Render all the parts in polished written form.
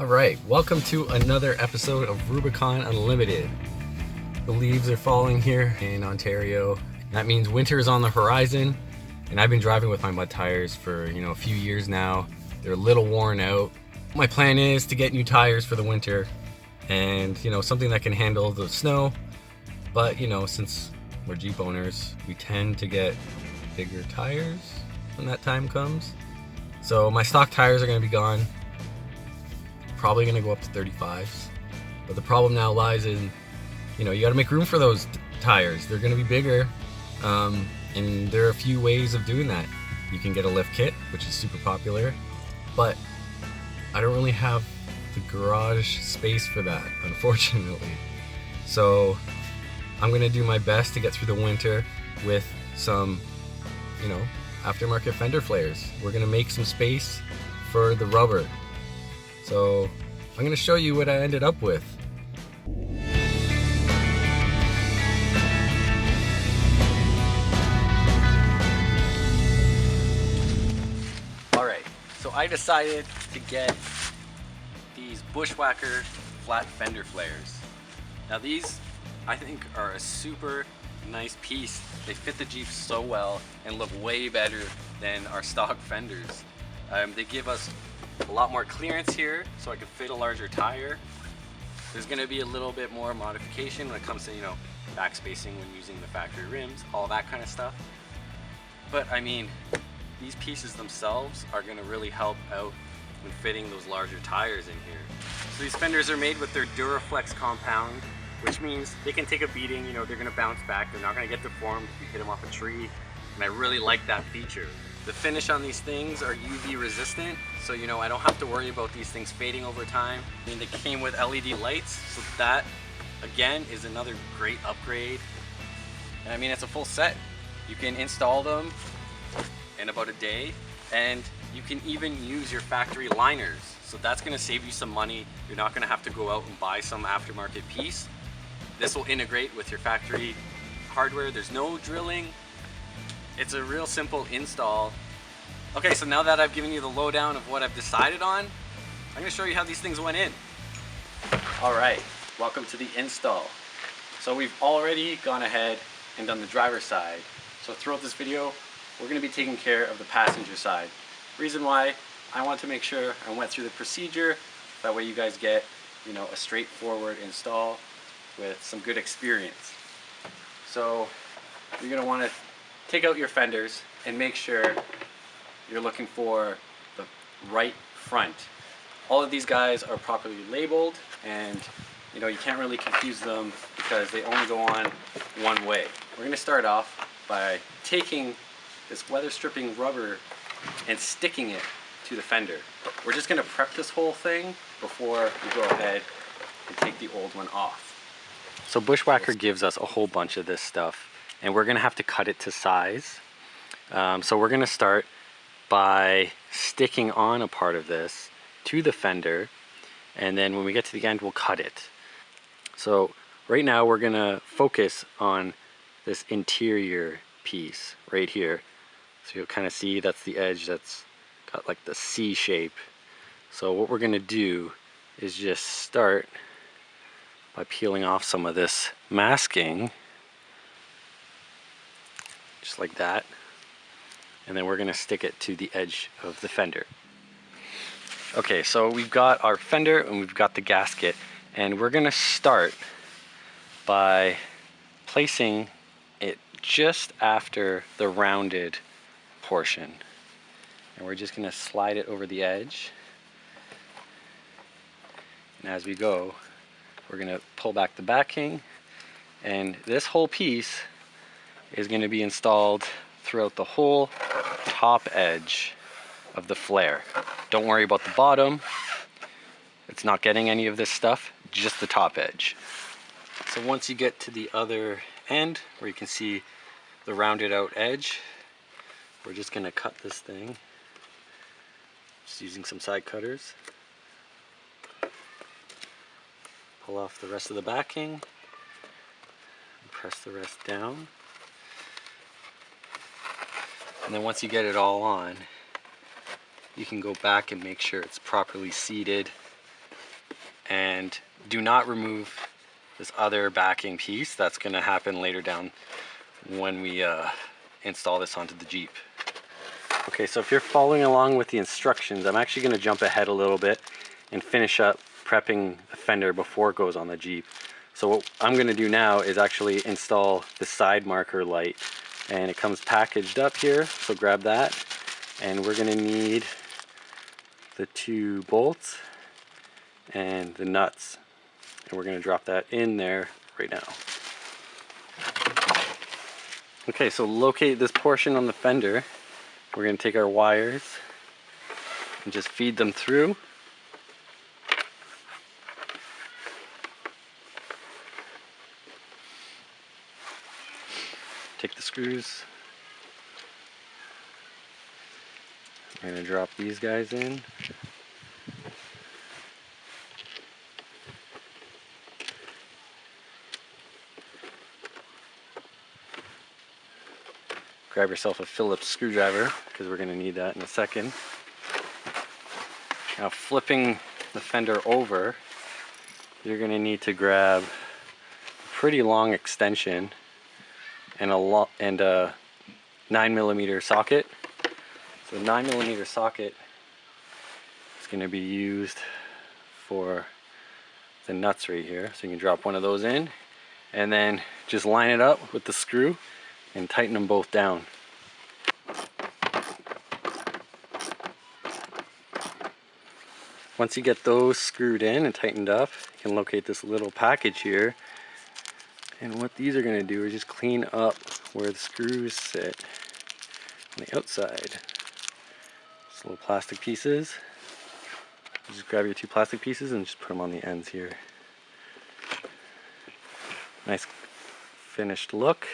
Alright, welcome to another episode of Rubicon Unlimited. The leaves are falling here in Ontario. That means winter is on the horizon, and I've been driving with my mud tires for a few years now. They're a little worn out. My plan is to get new tires for the winter and something that can handle the snow. But since we're Jeep owners, we tend to get bigger tires when that time comes. So my stock tires are going to be gone. Probably going to go up to 35s, but the problem now lies in you got to make room for those tires. They're going to be bigger, and there are a few ways of doing that. You can get a lift kit, which is super popular, but I don't really have the garage space for that, unfortunately. So I'm going to do my best to get through the winter with some aftermarket fender flares. We're going to make some space for the rubber. So I'm going to show you what I ended up with. Alright, so I decided to get these Bushwacker Flat Fender Flares. Now these, I think, are a super nice piece. They fit the Jeep so well and look way better than our stock fenders. They give us a lot more clearance here, so I can fit a larger tire. There's going to be a little bit more modification when it comes to back spacing when using the factory rims, all that kind of stuff. But I mean, these pieces themselves are going to really help out when fitting those larger tires in here. So these fenders are made with their Duraflex compound, which means they can take a beating. They're going to bounce back. They're not going to get deformed if you hit them off a tree, and I really like that feature. The finish on these things are UV resistant, so I don't have to worry about these things fading over time. I mean, they came with LED lights, so that again is another great upgrade. And I mean, it's a full set. You can install them in about a day, and you can even use your factory liners. So that's going to save you some money. You're not going to have to go out and buy some aftermarket piece. This will integrate with your factory hardware. There's no drilling. It's a real simple install. Okay, so now that I've given you the lowdown of what I've decided on, I'm going to show you how these things went in. Alright, welcome to the install. So we've already gone ahead and done the driver's side. So throughout this video, we're going to be taking care of the passenger side. Reason why, I want to make sure I went through the procedure. That way you guys get a straightforward install with some good experience. So you're going to want to take out your fenders and make sure you're looking for the right front. All of these guys are properly labeled, and you can't really confuse them because they only go on one way. We're going to start off by taking this weather stripping rubber and sticking it to the fender. We're just going to prep this whole thing before we go ahead and take the old one off. So Bushwacker gives us a whole bunch of this stuff, and we're going to have to cut it to size. So we're going to start by sticking on a part of this to the fender, and then when we get to the end, we'll cut it. So right now we're going to focus on this interior piece right here. So you'll kind of see that's the edge that's got like the C shape. So what we're going to do is just start by peeling off some of this masking, just like that, and then we're going to stick it to the edge of the fender. Okay, so we've got our fender and we've got the gasket, and we're going to start by placing it just after the rounded portion, and we're just going to slide it over the edge, and as we go we're going to pull back the backing, and this whole piece is going to be installed throughout the whole top edge of the flare. Don't worry about the bottom. It's not getting any of this stuff, just the top edge. So once you get to the other end where you can see the rounded out edge, we're just going to cut this thing just using some side cutters. Pull off the rest of the backing and press the rest down. And then once you get it all on, you can go back and make sure it's properly seated And do not remove this other backing piece. That's going to happen later down when we install this onto the Jeep. Okay, so if you're following along with the instructions, I'm actually going to jump ahead a little bit and finish up prepping the fender before it goes on the Jeep. So what I'm going to do now is actually install the side marker light, and it comes packaged up here, so grab that. And we're going to need the 2 bolts and the nuts, and we're going to drop that in there right now. Okay, so locate this portion on the fender. We're going to take our wires and just feed them through. Take the screws. I'm going to drop these guys in. Grab yourself a Phillips screwdriver because we're going to need that in a second. Now flipping the fender over, you're going to need to grab a pretty long extension and a 9mm socket. So the 9mm socket is going to be used for the nuts right here. So you can drop one of those in and then just line it up with the screw and tighten them both down. Once you get those screwed in and tightened up, you can locate this little package here. And what these are going to do is just clean up where the screws sit on the outside. Just little plastic pieces. Just grab your 2 plastic pieces and just put them on the ends here. Nice finished look.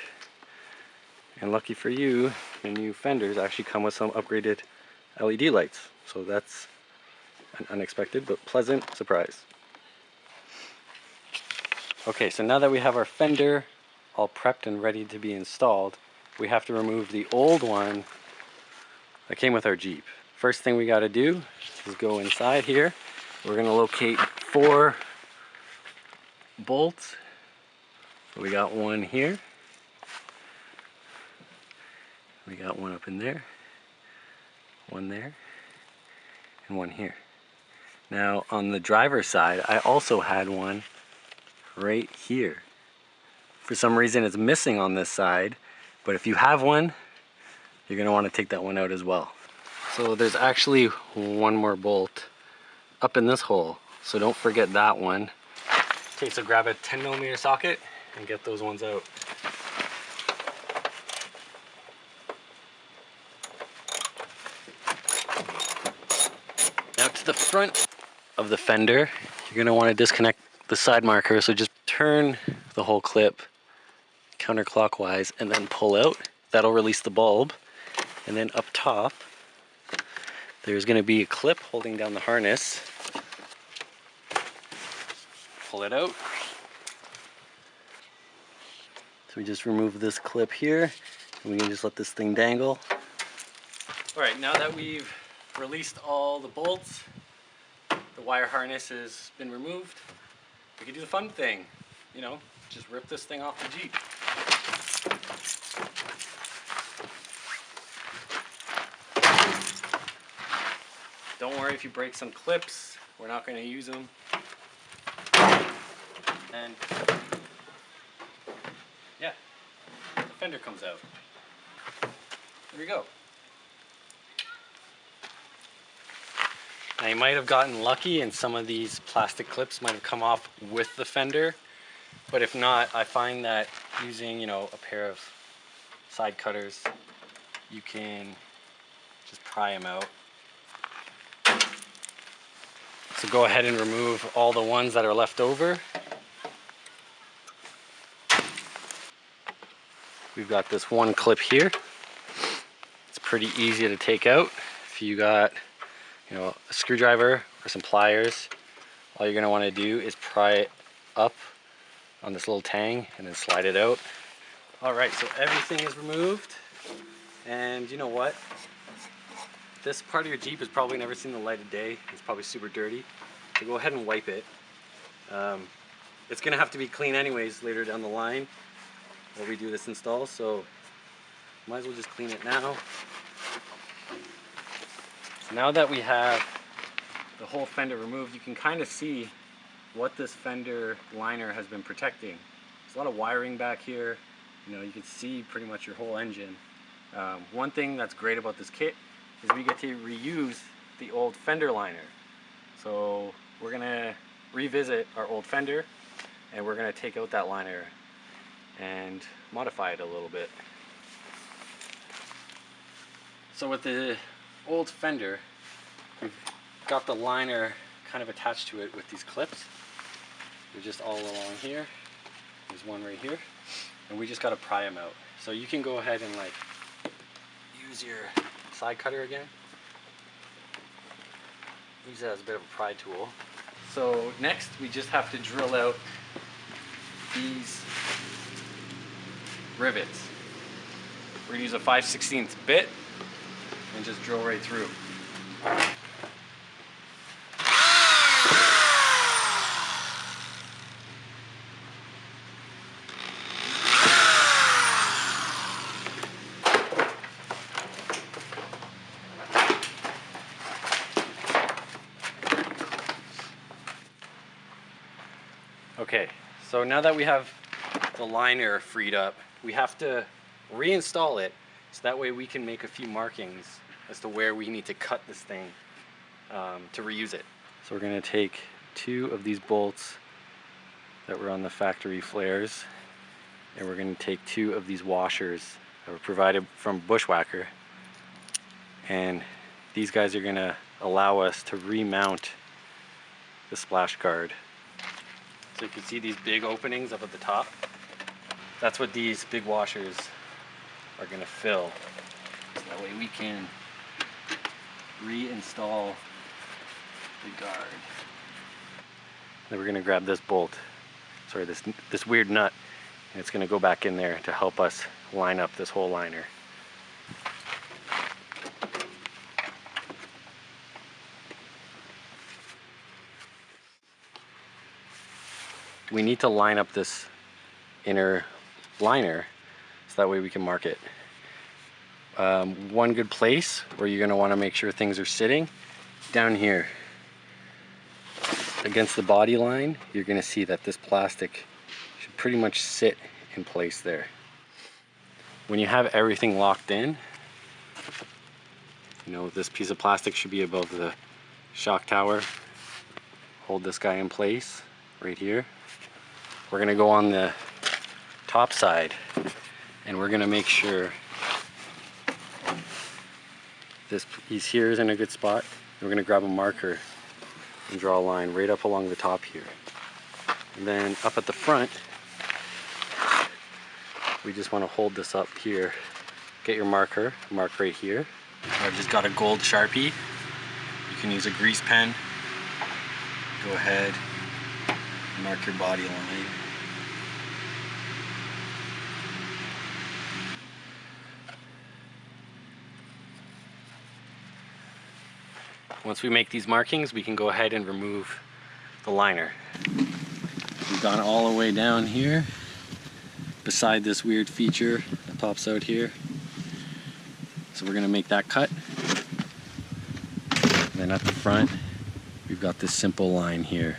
And lucky for you, the new fenders actually come with some upgraded LED lights. So that's an unexpected but pleasant surprise. Okay, so now that we have our fender all prepped and ready to be installed, we have to remove the old one that came with our Jeep. First thing we got to do is go inside here. We're going to locate 4 bolts. So we got one here. We got one up in there, one there, and one here. Now on the driver's side, I also had one right here. For some reason it's missing on this side, but if you have one, you're going to want to take that one out as well. So there's actually one more bolt up in this hole, so don't forget that one. Okay, so grab a 10mm socket and get those ones out. Now to the front of the fender, you're going to want to disconnect the side marker, so just turn the whole clip counterclockwise and then pull out. That'll release the bulb. And then up top, there's going to be a clip holding down the harness. Pull it out. So we just remove this clip here, and we can just let this thing dangle. Alright, now that we've released all the bolts, the wire harness has been removed, we can do the fun thing, you know, just rip this thing off the Jeep. Don't worry if you break some clips, we're not going to use them. And yeah, the fender comes out. There we go. Now you might have gotten lucky and some of these plastic clips might have come off with the fender, but if not, I find that using, you know, a pair of side cutters, you can just pry them out. So go ahead and remove all the ones that are left over. We've got this one clip here. It's pretty easy to take out. If you got, you know, a screwdriver or some pliers, all you're going to want to do is pry it up on this little tang and then slide it out. Alright, so everything is removed, and you know what? This part of your Jeep has probably never seen the light of day. It's probably super dirty. So go ahead and wipe it. It's gonna have to be clean anyways later down the line while we do this install, so might as well just clean it now. So now that we have the whole fender removed, you can kind of see what this fender liner has been protecting. There's a lot of wiring back here. You know, you can see pretty much your whole engine. One thing that's great about this kit is we get to reuse the old fender liner. So we're gonna revisit our old fender and we're gonna take out that liner and modify it a little bit. So with the old fender, we've got the liner kind of attached to it with these clips. They're just all along here. There's one right here. And we just got to pry them out. So you can go ahead and like use your side cutter again. Use that as a bit of a pry tool. So next we just have to drill out these rivets. We're going to use a 5/16 bit and just drill right through. Okay, so now that we have the liner freed up, we have to reinstall it so that way we can make a few markings as to where we need to cut this thing to reuse it. So we're going to take 2 of these bolts that were on the factory flares, and we're going to take 2 of these washers that were provided from Bushwacker, and these guys are going to allow us to remount the splash guard. So you can see these big openings up at the top. That's what these big washers are going to fill. So that way we can reinstall the guard. Then we're going to grab this bolt, sorry, this weird nut, and it's going to go back in there to help us line up this whole liner. We need to line up this inner liner so that way we can mark it. One good place where you're going to want to make sure things are sitting, down here against the body line, you're going to see that this plastic should pretty much sit in place there. When you have everything locked in, you know, this piece of plastic should be above the shock tower. Hold this guy in place right here. We're going to go on the top side and we're going to make sure this piece here is in a good spot. We're going to grab a marker and draw a line right up along the top here. And then up at the front, we just want to hold this up here. Get your marker, mark right here. I've just got a gold Sharpie. You can use a grease pen. Go ahead, mark your body line. Once we make these markings, we can go ahead and remove the liner. We've gone all the way down here beside this weird feature that pops out here. So we're gonna make that cut. And then at the front, we've got this simple line here.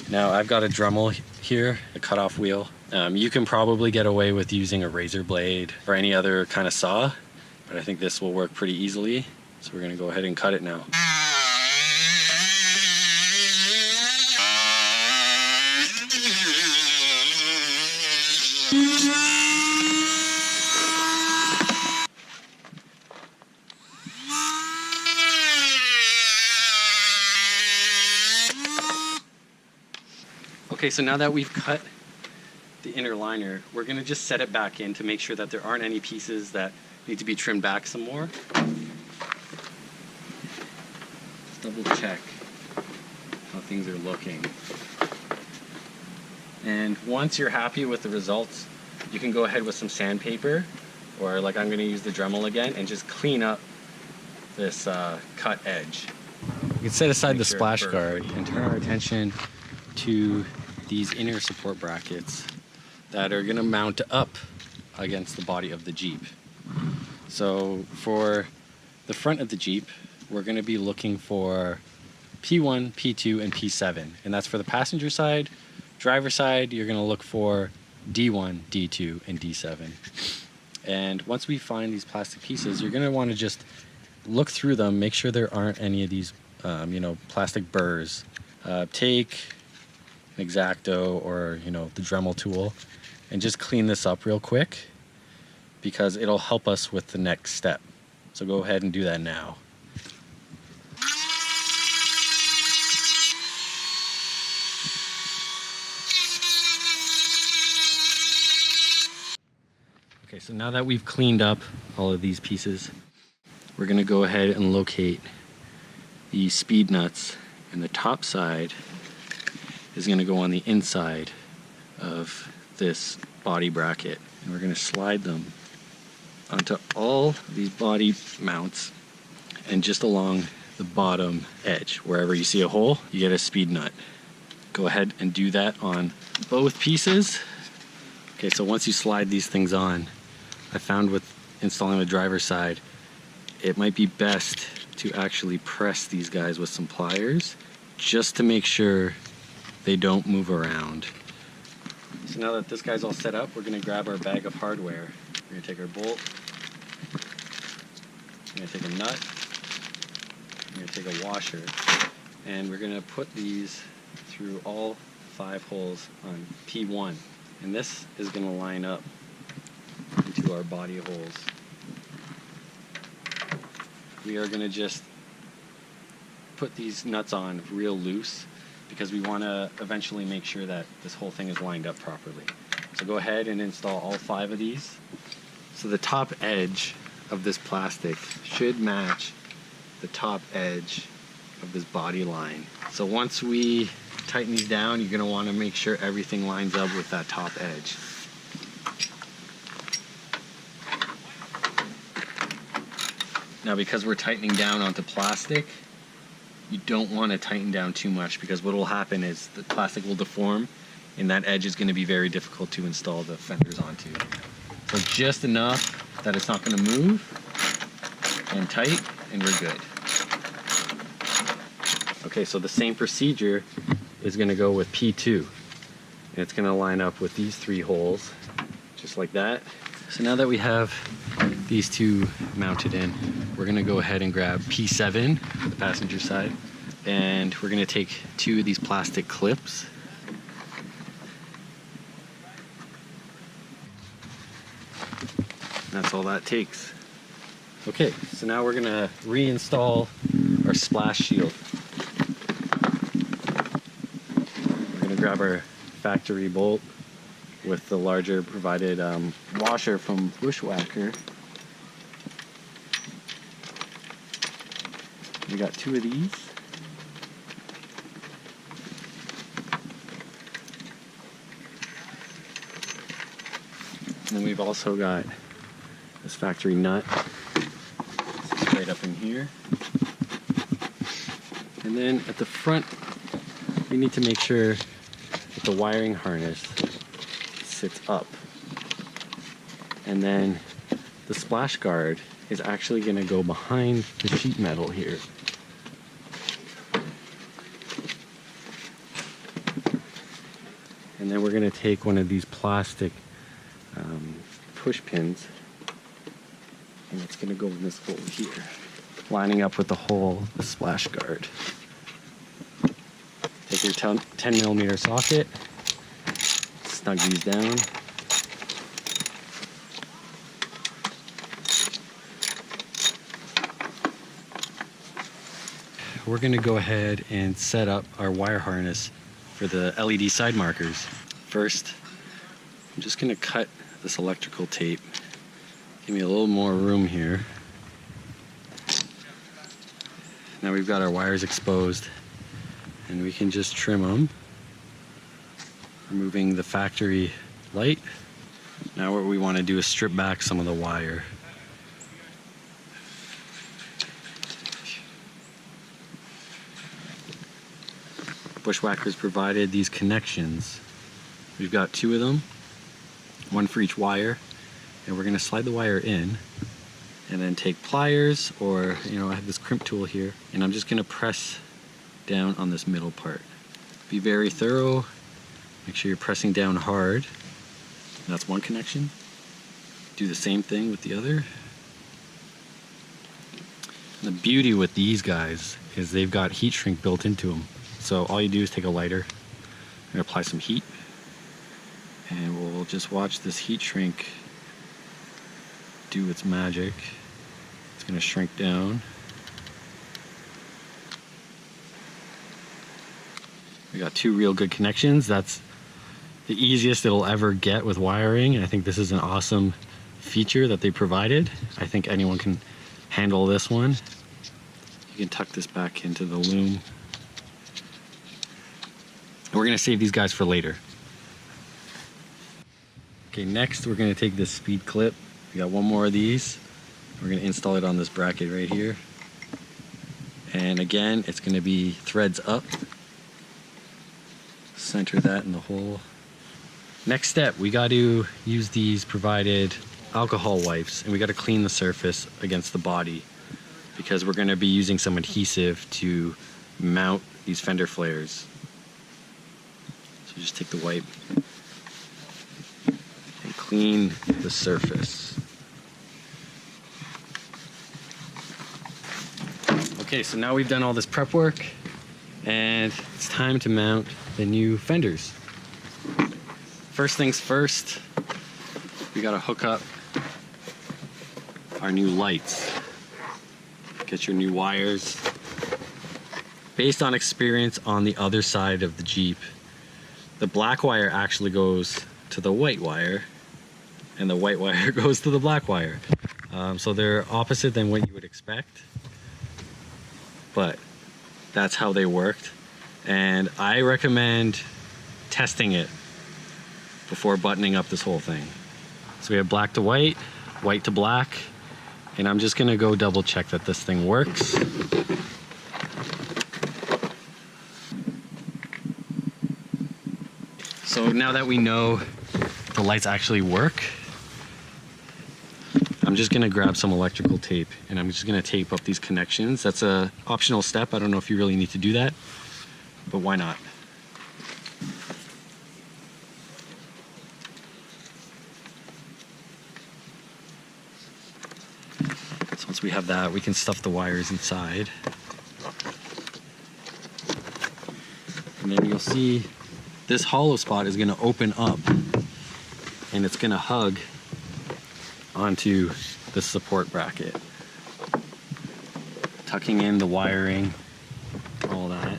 Now I've got a Dremel here, a cutoff wheel. You can probably get away with using a razor blade or any other kind of saw, but I think this will work pretty easily. So we're going to go ahead and cut it now. Okay, so now that we've cut the inner liner, we're going to just set it back in to make sure that there aren't any pieces that need to be trimmed back some more. Double check how things are looking. And once you're happy with the results, you can go ahead with some sandpaper, or like I'm going to use the Dremel again, and just clean up this cut edge. we can set aside the splash guard and turn our attention to these inner support brackets that are gonna mount up against the body of the Jeep. So for the front of the Jeep, we're gonna be looking for P1, P2, and P7. And that's for the passenger side. Driver side, you're gonna look for D1, D2, and D7. And once we find these plastic pieces, you're gonna wanna just look through them, make sure there aren't any of these plastic burrs. Take an X-Acto or the Dremel tool and just clean this up real quick, because it'll help us with the next step. So go ahead and do that now. Okay, so now that we've cleaned up all of these pieces, we're gonna go ahead and locate the speed nuts, and the top side is gonna go on the inside of this body bracket. And we're gonna slide them onto all these body mounts and just along the bottom edge. Wherever you see a hole, you get a speed nut. Go ahead and do that on both pieces. Okay, so once you slide these things on, I found with installing the driver's side, it might be best to actually press these guys with some pliers just to make sure they don't move around. So now that this guy's all set up, we're gonna grab our bag of hardware. We're gonna take our bolt, we're gonna take a nut, we're gonna take a washer, and we're gonna put these through all 5 holes on P1. And this is gonna line up into our body holes. We are gonna just put these nuts on real loose because we wanna eventually make sure that this whole thing is lined up properly. So go ahead and install all 5 of these. So the top edge of this plastic should match the top edge of this body line. So once we tighten these down, you're gonna wanna make sure everything lines up with that top edge. Now, because we're tightening down onto plastic, you don't want to tighten down too much, because what will happen is the plastic will deform and that edge is going to be very difficult to install the fenders onto. So just enough that it's not going to move, and tight, and we're good. Okay, so the same procedure is going to go with P2. And it's going to line up with these 3 holes, just like that. So now that we have these 2 mounted in, we're gonna go ahead and grab P7 for the passenger side, and we're gonna take 2 of these plastic clips. That's all that takes. Okay, so now we're gonna reinstall our splash shield. We're gonna grab our factory bolt with the larger provided washer from Bushwacker. We got 2 of these. And then we've also got this factory nut. It's right up in here. And then at the front, we need to make sure that the wiring harness sits up. And then the splash guard is actually going to go behind the sheet metal here. And then we're going to take one of these plastic push pins, and it's going to go in this hole here, lining up with the hole, the splash guard. Take your 10mm socket, snug these down. We're going to go ahead and set up our wire harness for the LED side markers. First, I'm just going to cut this electrical tape. Give me a little more room here. Now we've got our wires exposed, and we can just trim them, removing the factory light. Now what we want to do is strip back some of the wire. Bushwacker's provided these connections. We've got 2 of them, 1 for each wire, and we're going to slide the wire in and then take pliers, or I have this crimp tool here, and I'm just going to press down on this middle part. Be very thorough. Make sure you're pressing down hard. That's one connection. Do the same thing with the other. The beauty with these guys is they've got heat shrink built into them. So all you do is take a lighter and apply some heat, and we'll just watch this heat shrink do its magic. It's going to shrink down. We got 2 real good connections. That's the easiest it'll ever get with wiring, and I think this is an awesome feature that they provided. I think anyone can handle this one. You can tuck this back into the loom. And we're going to save these guys for later. Okay, next we're going to take this speed clip. We got 1 more of these. We're going to install it on this bracket right here. And again, it's going to be threads up. Center that in the hole. Next step, we got to use these provided alcohol wipes, and we got to clean the surface against the body, because we're going to be using some adhesive to mount these fender flares. So just take the wipe and clean the surface. Okay, so now we've done all this prep work, and it's time to mount the new fenders. First things first, we gotta hook up our new lights. Get your new wires. Based on experience on the other side of the Jeep, the black wire actually goes to the white wire, and the white wire goes to the black wire. So they're opposite than what you would expect, but that's how they worked. And I recommend testing it before buttoning up this whole thing. So we have black to white, white to black, and I'm just gonna go double check that this thing works. So now that we know the lights actually work, I'm just gonna grab some electrical tape, and I'm just gonna tape up these connections. That's a optional step. I don't know if you really need to do that, but why not? So once we have that, we can stuff the wires inside. And then you'll see this hollow spot is gonna open up, and it's gonna hug onto the support bracket. Tucking in the wiring, all that.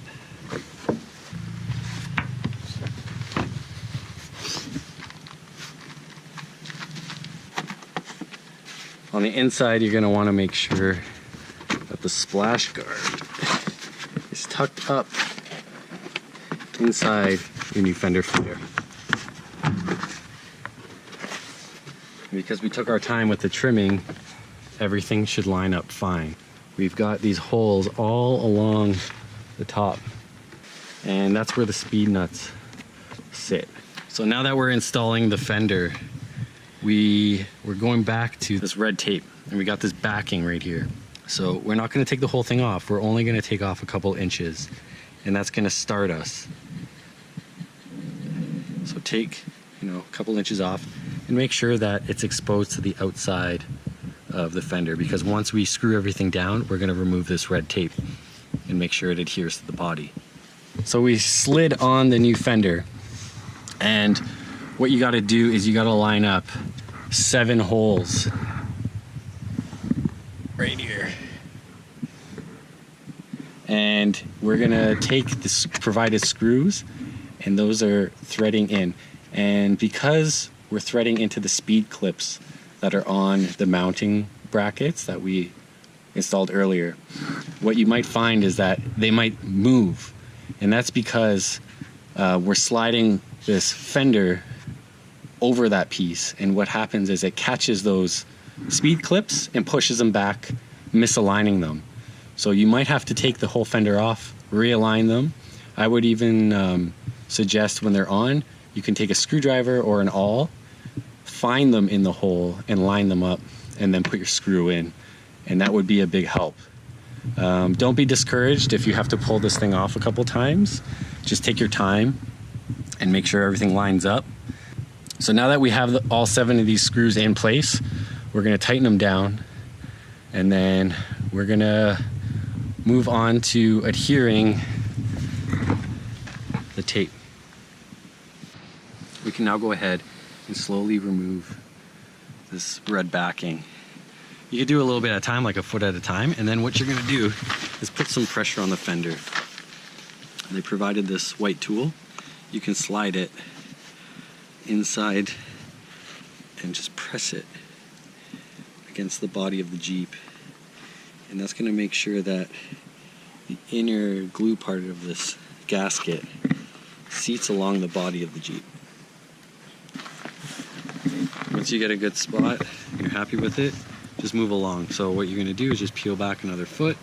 On the inside, you're going to want to make sure that the splash guard is tucked up inside your new fender flare. Because we took our time with the trimming, everything should line up fine. We've got these holes all along the top, and that's where the speed nuts sit. So now that we're installing the fender, we're going back to this red tape, and we got this backing right here. So we're not going to take the whole thing off. We're only going to take off a couple inches, and that's going to start us. So take, a couple inches off, and make sure that it's exposed to the outside of the fender, because once we screw everything down, we're going to remove this red tape and make sure it adheres to the body. So we slid on the new fender, and what you got to do is you got to line up 7 holes right here, and we're gonna take the provided screws, and those are threading in. And because we're threading into the speed clips that are on the mounting brackets that we installed earlier, what you might find is that they might move, and that's because we're sliding this fender over that piece, and what happens is it catches those speed clips and pushes them back, misaligning them. So you might have to take the whole fender off, realign them, I would even suggest when they're on, you can take a screwdriver or an awl, find them in the hole and line them up, and then put your screw in, and that would be a big help. Don't be discouraged if you have to pull this thing off a couple times. Just take your time and make sure everything lines up. So now that we have all 7 of these screws in place, we're going to tighten them down, and then we're going to move on to adhering the tape. We can now go ahead and slowly remove this red backing. You can do a little bit at a time, like a foot at a time, and then what you're going to do is put some pressure on the fender. They provided this white tool. You can slide it inside and just press it against the body of the Jeep, and that's going to make sure that the inner glue part of this gasket seats along the body of the Jeep. Once you get a good spot, you're happy with it, just move along. So what you're going to do is just peel back another foot,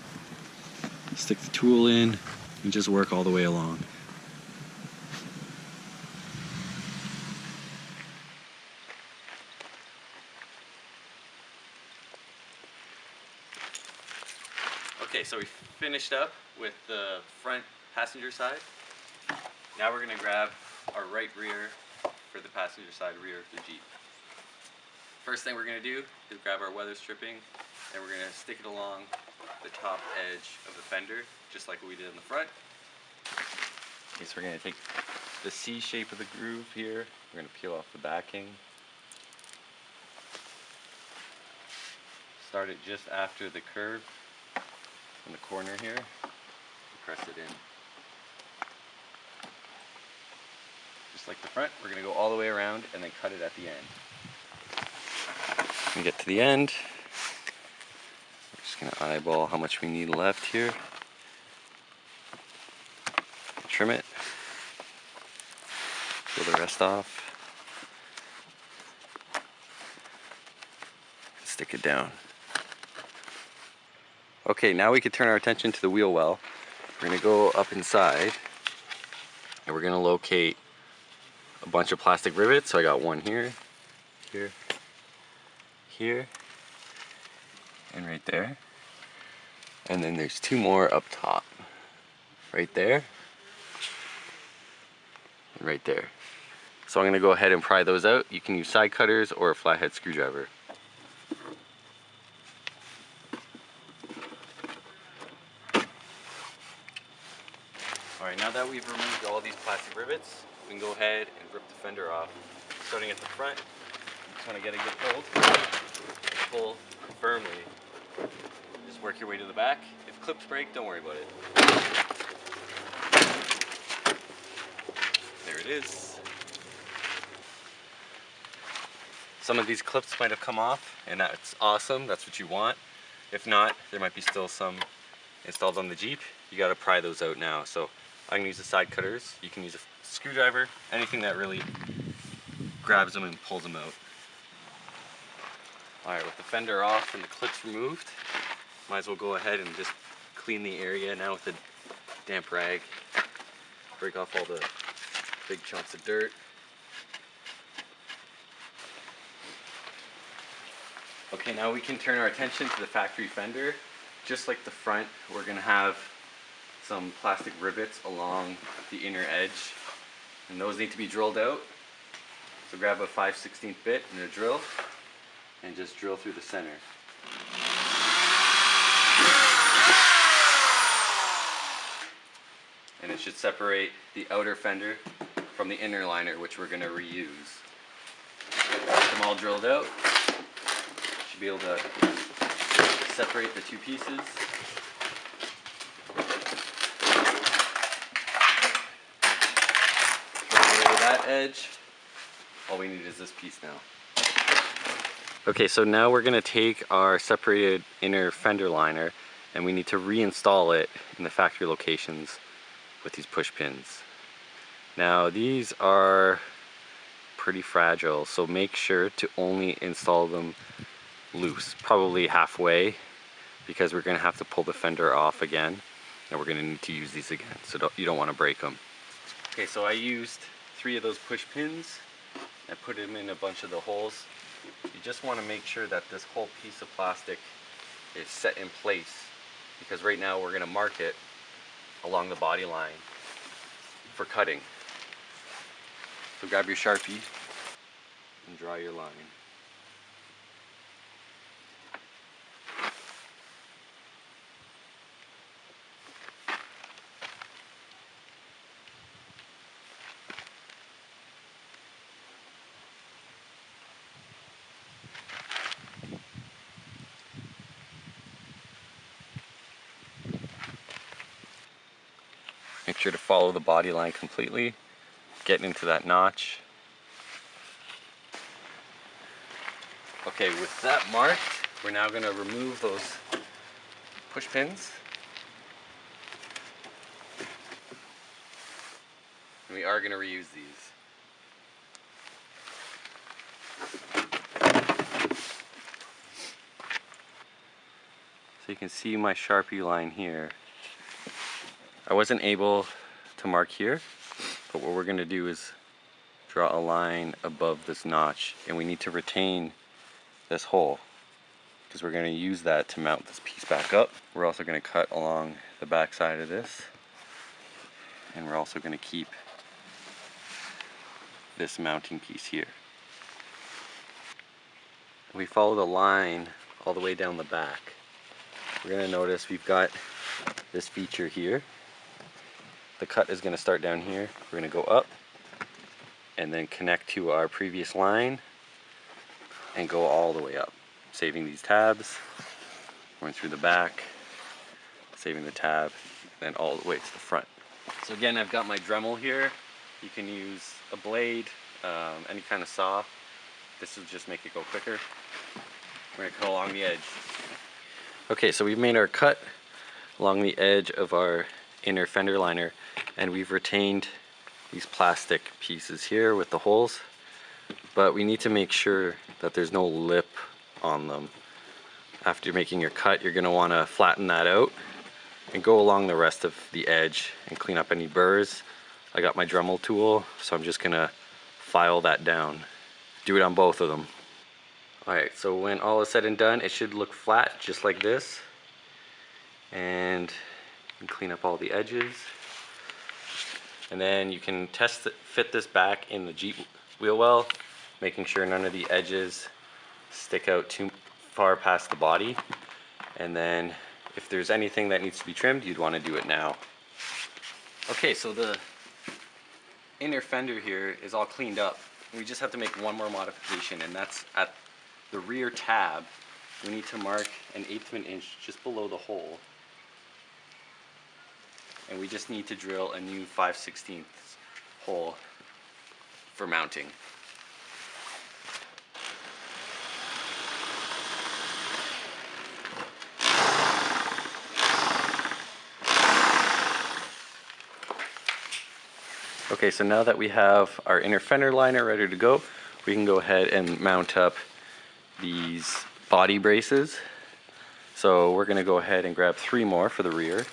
stick the tool in, and just work all the way along. Okay, so we finished up with the front passenger side. Now we're going to grab our right rear for the passenger side rear of the Jeep. First thing we're going to do is grab our weather stripping, and we're going to stick it along the top edge of the fender, just like we did in the front. Okay, so we're going to take the C shape of the groove here, we're going to peel off the backing. Start it just after the curve in the corner here, and press it in. Just like the front, we're going to go all the way around and then cut it at the end. When we get to the end, we're just going to eyeball how much we need left here. Trim it. Peel the rest off. Stick it down. Okay, now we can turn our attention to the wheel well. We're going to go up inside and we're going to locate a bunch of plastic rivets. So I got one here, here, here, and right there. And then there's 2 more up top. Right there, and right there. So I'm going to go ahead and pry those out. You can use side cutters or a flathead screwdriver. Alright, now that we've removed all these plastic rivets, we can go ahead and rip the fender off. Starting at the front, you just want to get a good hold. Pull firmly. Just work your way to the back. If clips break, don't worry about it. There it is. Some of these clips might have come off, and that's awesome. That's what you want. If not, there might be still some installed on the Jeep. You got to pry those out now. So I'm going to use the side cutters. You can use a screwdriver, anything that really grabs them and pulls them out. Alright, with the fender off and the clips removed, might as well go ahead and just clean the area now with a damp rag. Break off all the big chunks of dirt. Okay, now we can turn our attention to the factory fender. Just like the front, we're going to have some plastic rivets along the inner edge, and those need to be drilled out. So grab a 5/16 bit and a drill, and just drill through the center. And it should separate the outer fender from the inner liner, which we're going to reuse. Get them all drilled out. Should be able to separate the 2 pieces. That edge, all we need is this piece now. Okay, so now we're going to take our separated inner fender liner and we need to reinstall it in the factory locations with these push pins. Now these are pretty fragile, so make sure to only install them loose, probably halfway, because we're going to have to pull the fender off again. and we're going to need to use these again, so you don't want to break them. Okay, so I used 3 of those push pins and put them in a bunch of the holes. You just want to make sure that this whole piece of plastic is set in place, because right now we're going to mark it along the body line for cutting. So grab your Sharpie and draw your line. Make sure to follow the body line completely, get into that notch. Okay, with that marked, we're now going to remove those push pins. And we are going to reuse these. So you can see my Sharpie line here. I wasn't able to mark here, but what we're going to do is draw a line above this notch, and we need to retain this hole because we're going to use that to mount this piece back up. We're also going to cut along the back side of this, and we're also going to keep this mounting piece here. We follow the line all the way down the back. We're going to notice we've got this feature here. The cut is going to start down here. We're going to go up and then connect to our previous line and go all the way up, saving these tabs, going through the back, saving the tab, and all the way to the front. So again, I've got my Dremel here. You can use a blade, any kind of saw. This will just make it go quicker. We're going to cut along the edge. Okay, so we've made our cut along the edge of our inner fender liner, and we've retained these plastic pieces here with the holes, but we need to make sure that there's no lip on them. After making your cut, you're going to want to flatten that out and go along the rest of the edge and clean up any burrs. I got my Dremel tool, so I'm just going to file that down. Do it on both of them. Alright, so when all is said and done, it should look flat just like this, and clean up all the edges, and then you can fit this back in the Jeep wheel well, making sure none of the edges stick out too far past the body. And then if there's anything that needs to be trimmed, you'd want to do it now. Okay, so the inner fender here is all cleaned up. We just have to make one more modification, and that's at the rear tab. We need to mark an 1/8 of an inch just below the hole, and we just need to drill a new 5/16 hole for mounting. Okay, so now that we have our inner fender liner ready to go, we can go ahead and mount up these body braces. So we're going to go ahead and grab 3 more for the rear.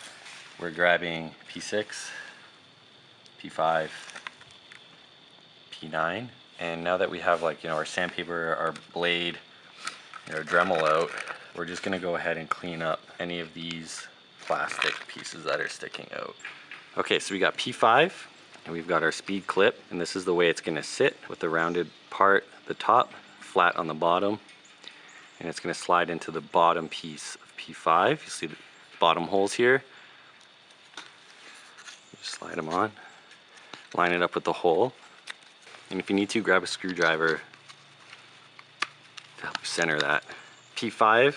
We're grabbing P6, P5, P9, and now that we have, like, you know, our sandpaper, our blade, our Dremel out, we're just going to go ahead and clean up any of these plastic pieces that are sticking out. Okay, so we got P5, and we've got our speed clip, and this is the way it's going to sit, with the rounded part at the top, flat on the bottom, and it's going to slide into the bottom piece of P5. You see the bottom holes here. Just slide them on, line it up with the hole, and if you need to, grab a screwdriver to help you center that. P5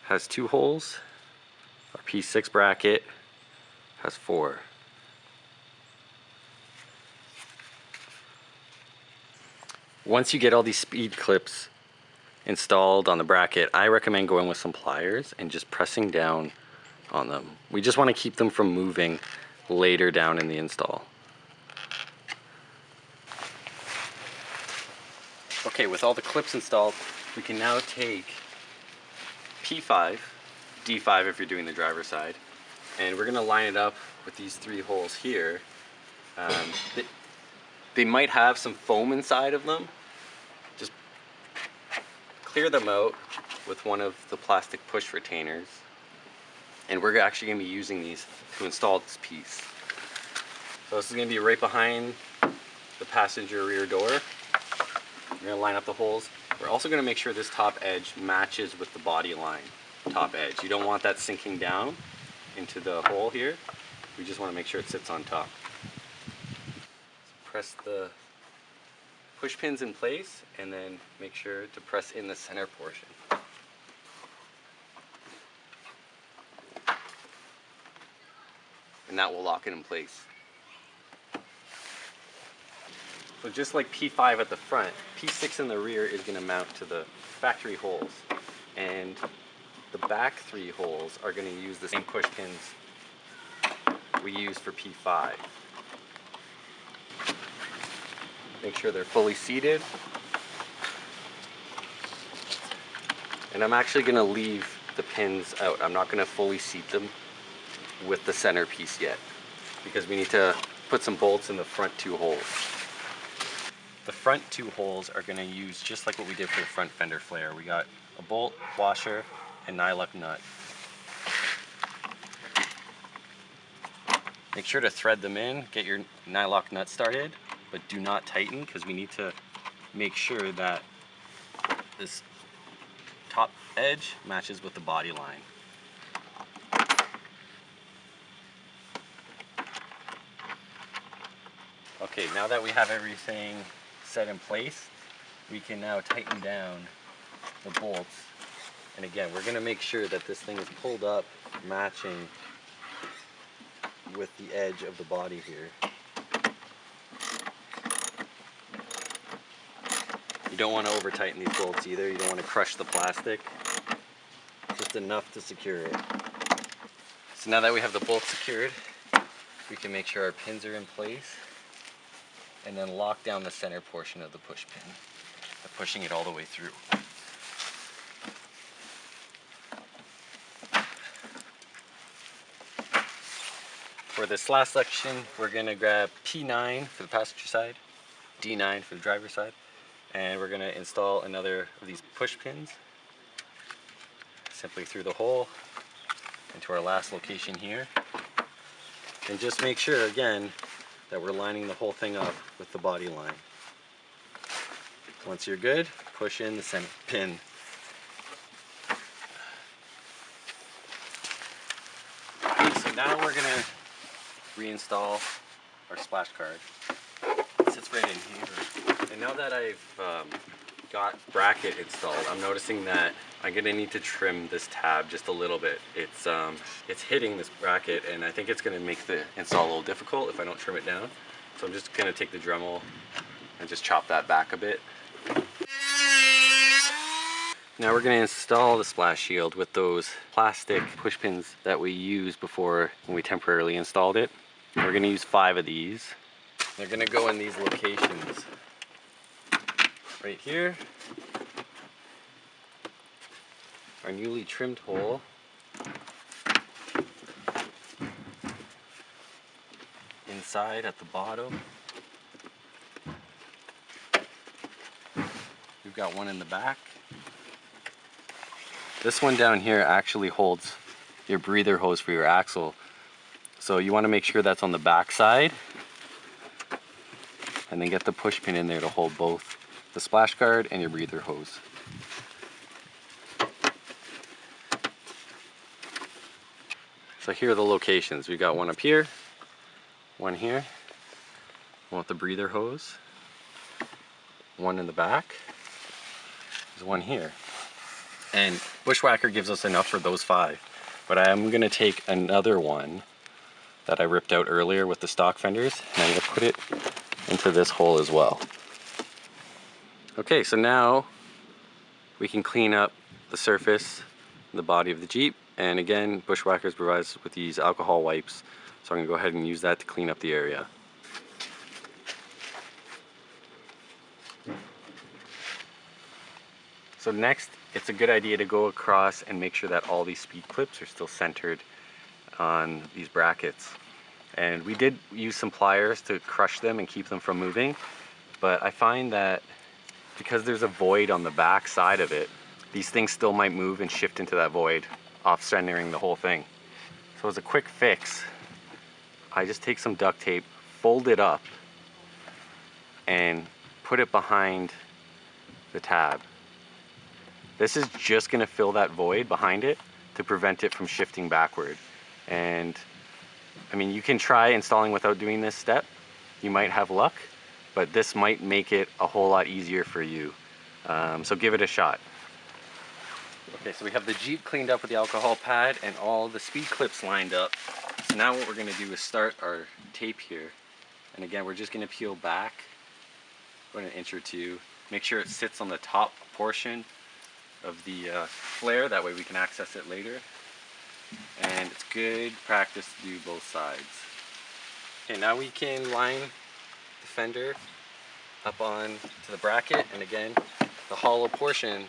has 2 holes. Our P6 bracket has 4. Once you get all these speed clips installed on the bracket, I recommend going with some pliers and just pressing down on them. We just want to keep them from moving later down in the install. Okay, with all the clips installed, we can now take P5, D5 if you're doing the driver's side, And we're gonna line it up with these 3 holes here. They might have some foam inside of them. Just clear them out with one of the plastic push retainers. And we're actually gonna be using these to install this piece. So this is gonna be right behind the passenger rear door. We're gonna line up the holes. We're also gonna make sure this top edge matches with the body line top edge. You don't want that sinking down into the hole here. We just wanna make sure it sits on top. Press the push pins in place and then make sure to press in the center portion. And that will lock it in place. So just like P5 at the front, P6 in the rear is going to mount to the factory holes. And the back 3 holes are going to use the same push pins we use for P5. Make sure they're fully seated. And I'm actually going to leave the pins out. I'm not going to fully seat them with the center piece yet, because we need to put some bolts in the front 2 holes. The front 2 holes are going to use just like what we did for the front fender flare. We got a bolt, washer, and NYLON nut. Make sure to thread them in, get your NYLON nut started, but do not tighten, because we need to make sure that this top edge matches with the body line. Okay, now that we have everything set in place, we can now tighten down the bolts. And again, we're going to make sure that this thing is pulled up, matching with the edge of the body here. You don't want to over tighten these bolts either. You don't want to crush the plastic. Just enough to secure it. So now that we have the bolts secured, we can make sure our pins are in place and then lock down the center portion of the push pin by pushing it all the way through. For this last section, we're going to grab P9 for the passenger side, D9 for the driver's side, and we're going to install another of these push pins simply through the hole into our last location here. And just make sure, again, that we're lining the whole thing up with the body line. Once you're good, push in the center pin. So now we're going to reinstall our splash guard. It sits right in here. And now that I've got bracket installed, I'm noticing that I'm gonna need to trim this tab just a little bit. It's hitting this bracket, and I think it's gonna make the install a little difficult if I don't trim it down. So I'm just gonna take the Dremel and just chop that back a bit. Now we're gonna install the splash shield with those plastic push pins that we used before when we temporarily installed it. We're gonna use 5 of these. They're gonna go in these locations. Right here, our newly trimmed hole, inside at the bottom. We've got one in the back. This one down here actually holds your breather hose for your axle. So you want to make sure that's on the back side, and then get the push pin in there to hold both the splash guard and your breather hose. So here are the locations. We've got one up here, one here, one with the breather hose, one in the back, there's one here. And Bushwacker gives us enough for those 5. But I am going to take another one that I ripped out earlier with the stock fenders, and I'm going to put it into this hole as well. Okay, so now we can clean up the surface, the body of the Jeep, and again, Bushwackers provides us with these alcohol wipes, so I'm going to go ahead and use that to clean up the area. So next, it's a good idea to go across and make sure that all these speed clips are still centered on these brackets. And we did use some pliers to crush them and keep them from moving, but I find that because there's a void on the back side of it, these things still might move and shift into that void, off-centering the whole thing. So as a quick fix, I just take some duct tape, fold it up, and put it behind the tab. This is just gonna fill that void behind it to prevent it from shifting backward. And I mean, you can try installing without doing this step. You might have luck, but this might make it a whole lot easier for you. So give it a shot. Okay, so we have the Jeep cleaned up with the alcohol pad and all the speed clips lined up. So now what we're gonna do is start our tape here. And again, we're just gonna peel back about an inch or two. Make sure it sits on the top portion of the flare, that way we can access it later. And it's good practice to do both sides. Okay, now we can line the fender up on to the bracket, and again, the hollow portion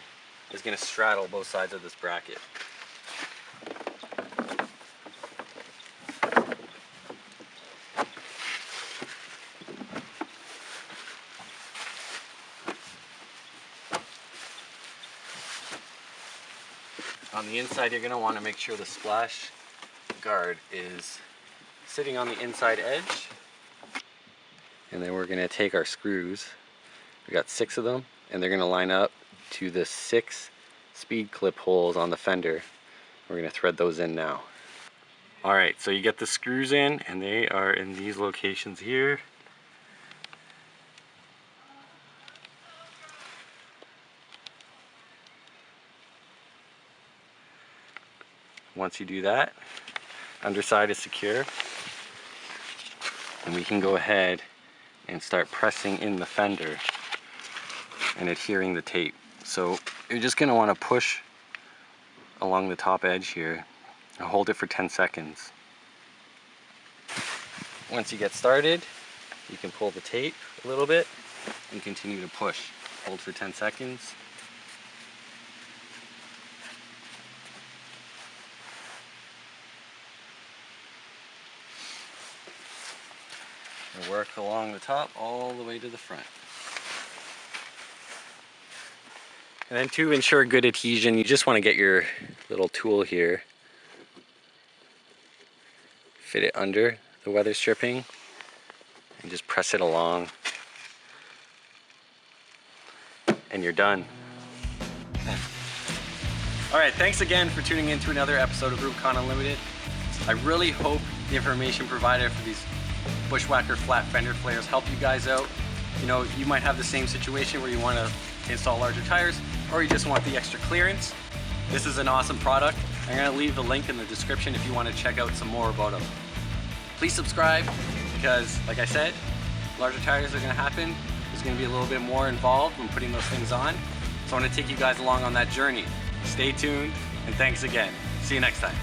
is going to straddle both sides of this bracket. On the inside, you're going to want to make sure the splash guard is sitting on the inside edge. And then we're going to take our screws. We got 6 of them, and they're going to line up to the 6 speed clip holes on the fender. We're going to thread those in now. Alright, so you get the screws in, and they are in these locations here. Once you do that, underside is secure, and we can go ahead and start pressing in the fender and adhering the tape. So you're just going to want to push along the top edge here and hold it for 10 seconds. Once you get started, you can pull the tape a little bit and continue to push. Hold for 10 seconds. And work along the top all the way to the front. And then to ensure good adhesion, you just want to get your little tool here, fit it under the weather stripping, and just press it along, and you're done. Alright, thanks again for tuning in to another episode of Rubicon Unlimited. I really hope the information provided for these Bushwacker Flat Fender Flares help you guys out. You know, you might have the same situation where you want to install larger tires, or you just want the extra clearance. This is an awesome product. I'm going to leave the link in the description if you want to check out some more about them. Please subscribe, because like I said, larger tires are going to happen. There's going to be a little bit more involved when putting those things on. So I want to take you guys along on that journey. Stay tuned, and thanks again. See you next time.